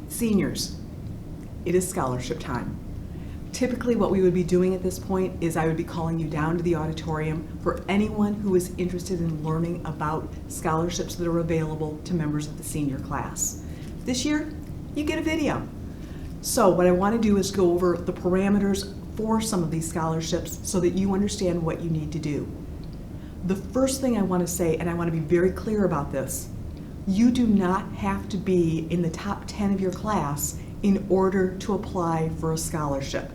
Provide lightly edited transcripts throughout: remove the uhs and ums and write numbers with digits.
Seniors, it is scholarship time. Typically what we would be doing at this point is I would be calling you down to the auditorium for anyone who is interested in learning about scholarships that are available to members of the senior class. This year, you get a video. So what I want to do is go over the parameters for some of these scholarships so that you understand what you need to do. The first thing I want to say, and I want to be very clear about this, you do not have to be in the top 10 of your class in order to apply for a scholarship.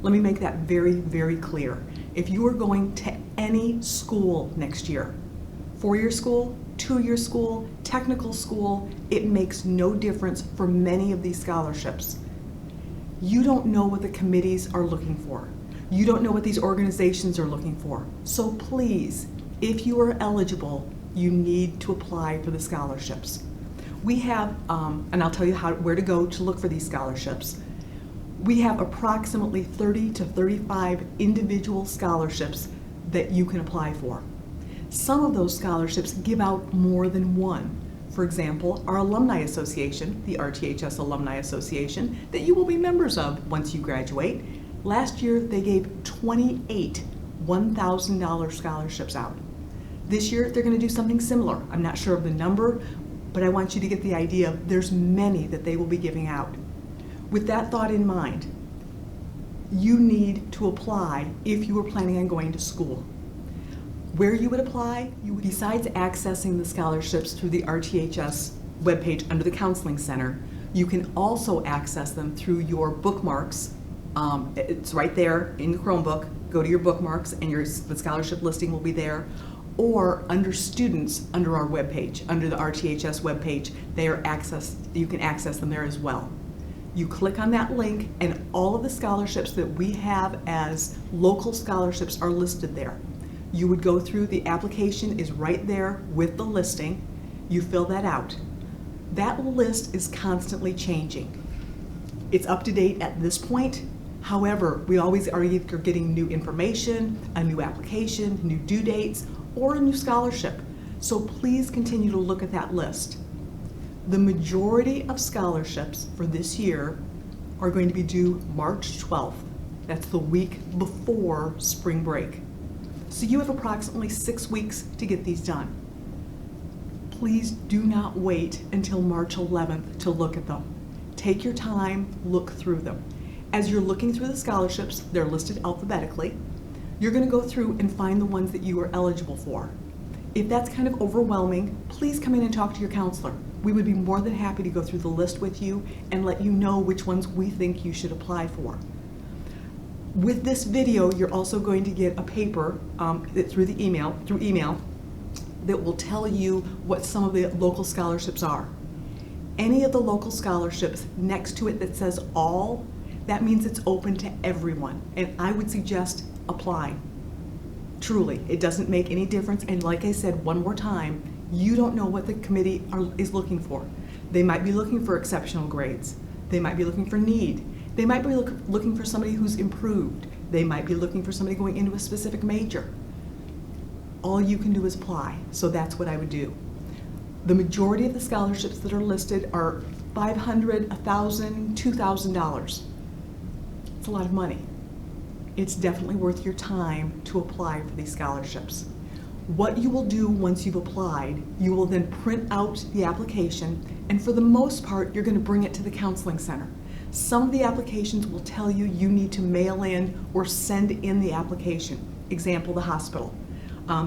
Let me make that very, very clear. If you are going to any school next year, four-year school, two-year school, technical school, it makes no difference for many of these scholarships. You don't know what the committees are looking for. You don't know what these organizations are looking for. So please, if you are eligible, you need to apply for the scholarships. We have, and I'll tell you where to go to look for these scholarships. We have approximately 30 to 35 individual scholarships that you can apply for. Some of those scholarships give out more than one. For example, our Alumni Association, the RTHS Alumni Association, that you will be members of once you graduate. Last year, they gave 28 $1,000 scholarships out. This year, they're going to do something similar. I'm not sure of the number, but I want you to get the idea. There's many that they will be giving out. With that thought in mind, you need to apply if you are planning on going to school. Where you would apply, besides accessing the scholarships through the RTHS webpage under the Counseling Center, you can also access them through your bookmarks. It's right there in the Chromebook. Go to your bookmarks and the scholarship listing will be there. Or under students, under our webpage, under the RTHS webpage, you can access them there as well. You click on that link and all of the scholarships that we have as local scholarships are listed there. You would go through, the application is right there with the listing. You fill that out. That list is constantly changing. It's up to date at this point. However, we always are either getting new information, a new application, new due dates, or a new scholarship. So please continue to look at that list. The majority of scholarships for this year are going to be due March 12th. That's the week before spring break. So you have approximately 6 weeks to get these done. Please do not wait until March 11th to look at them. Take your time, look through them. As you're looking through the scholarships, they're listed alphabetically. You're going to go through and find the ones that you are eligible for. If that's kind of overwhelming, please come in and talk to your counselor. We would be more than happy to go through the list with you and let you know which ones we think you should apply for. With this video, you're also going to get a paper through email that will tell you what some of the local scholarships are. Any of the local scholarships next to it that says all, that means it's open to everyone. And I would suggest apply. Truly, it doesn't make any difference. And like I said one more time, you don't know what the committee is looking for. They might be looking for exceptional grades. They might be looking for need. They might be looking for somebody who's improved. They might be looking for somebody going into a specific major. All you can do is apply, so that's what I would do. The majority of the scholarships that are listed are $500, $1,000, $2,000. It's a lot of money. It's definitely worth your time to apply for these scholarships. What you will do once you've applied, you will then print out the application, and for the most part, you're going to bring it to the Counseling Center. Some of the applications will tell you need to mail in or send in the application. Example, the hospital.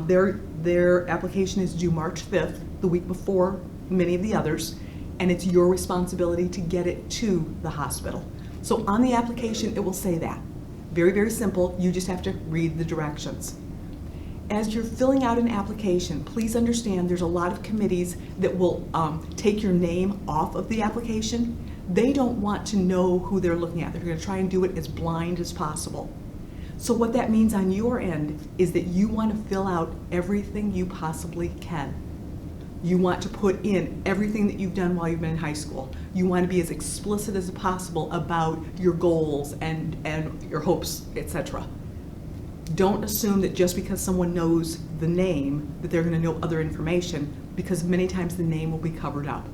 Their application is due March 5th, the week before many of the others, and it's your responsibility to get it to the hospital. So on the application, it will say that. Very, very simple. You just have to read the directions. As you're filling out an application, please understand there's a lot of committees that will take your name off of the application. They don't want to know who they're looking at. They're going to try and do it as blind as possible. So what that means on your end is that you want to fill out everything you possibly can. You want to put in everything that you've done while you've been in high school. You want to be as explicit as possible about your goals and your hopes, etc. Don't assume that just because someone knows the name that they're going to know other information, because many times the name will be covered up.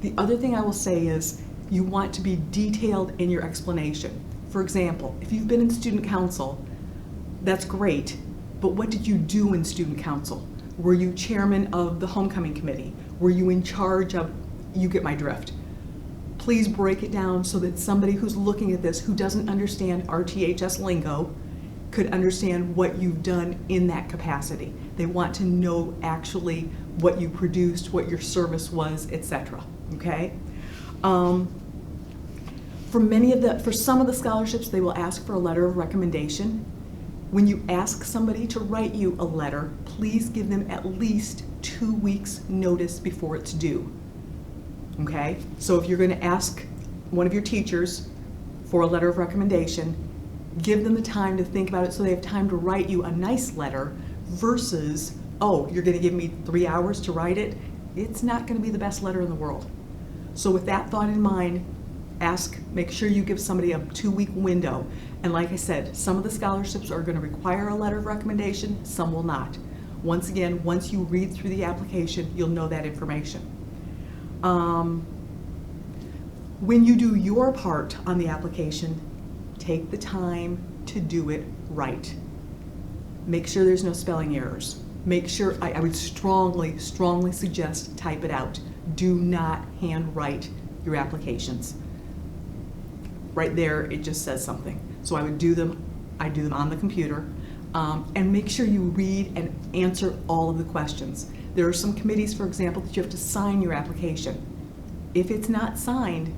The other thing I will say is, You want to be detailed in your explanation. For example, if you've been in student council, that's great, but what did you do in student council? Were you chairman of the homecoming committee? Were you in charge of, you get my drift. Please break it down so that somebody who's looking at this who doesn't understand RTHS lingo could understand what you've done in that capacity. They want to know actually what you produced, what your service was, etc. Okay? For some of the scholarships, they will ask for a letter of recommendation. When you ask somebody to write you a letter, please give them at least 2 weeks notice before it's due. Okay? So if you're going to ask one of your teachers for a letter of recommendation, give them the time to think about it so they have time to write you a nice letter versus, oh, you're going to give me 3 hours to write it? It's not going to be the best letter in the world. So with that thought in mind, make sure you give somebody a 2-week window. And like I said, some of the scholarships are going to require a letter of recommendation, some will not. Once again, once you read through the application, you'll know that information. When you do your part on the application, take the time to do it right. Make sure there's no spelling errors. Make sure, I would strongly suggest type it out. Do not handwrite your applications. Right there, it just says something. So I do them on the computer, and make sure you read and answer all of the questions. There are some committees, for example, that you have to sign your application. If it's not signed,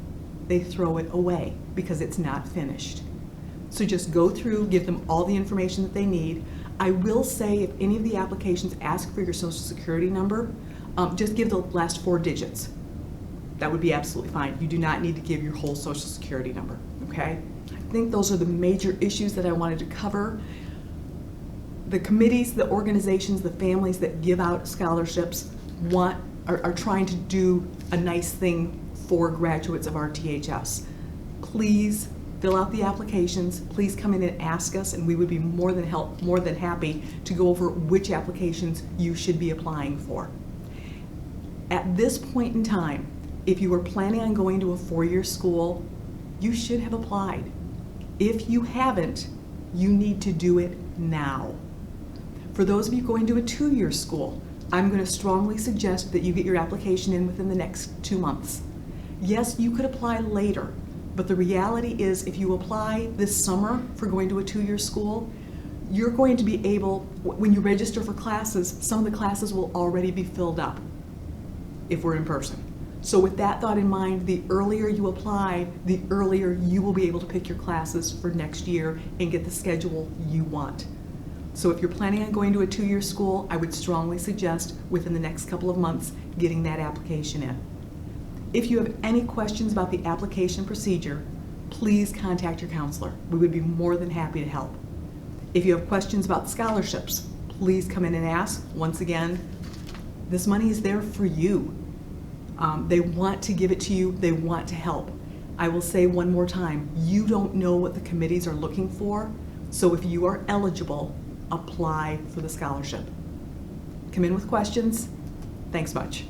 they throw it away because it's not finished. So just go through, give them all the information that they need. I will say if any of the applications ask for your social security number, just give the last 4 digits. That would be absolutely fine. You do not need to give your whole social security number, okay? I think those are the major issues that I wanted to cover. The committees, the organizations, the families that give out scholarships are trying to do a nice thing for graduates of RTHS. Please fill out the applications. Please come in and ask us, and we would be more than happy to go over which applications you should be applying for. At this point in time, if you are planning on going to a 4-year school, you should have applied. If you haven't, you need to do it now. For those of you going to a 2-year school, I'm going to strongly suggest that you get your application in within the next 2 months. Yes, you could apply later, but the reality is if you apply this summer for going to a 2-year school, you're going to be able, when you register for classes, some of the classes will already be filled up if we're in person. So with that thought in mind, the earlier you apply, the earlier you will be able to pick your classes for next year and get the schedule you want. So if you're planning on going to a 2-year school, I would strongly suggest within the next couple of months getting that application in. If you have any questions about the application procedure, please contact your counselor. We would be more than happy to help. If you have questions about scholarships, please come in and ask. Once again, this money is there for you. They want to give it to you. They want to help. I will say one more time, you don't know what the committees are looking for, so if you are eligible, apply for the scholarship. Come in with questions. Thanks much.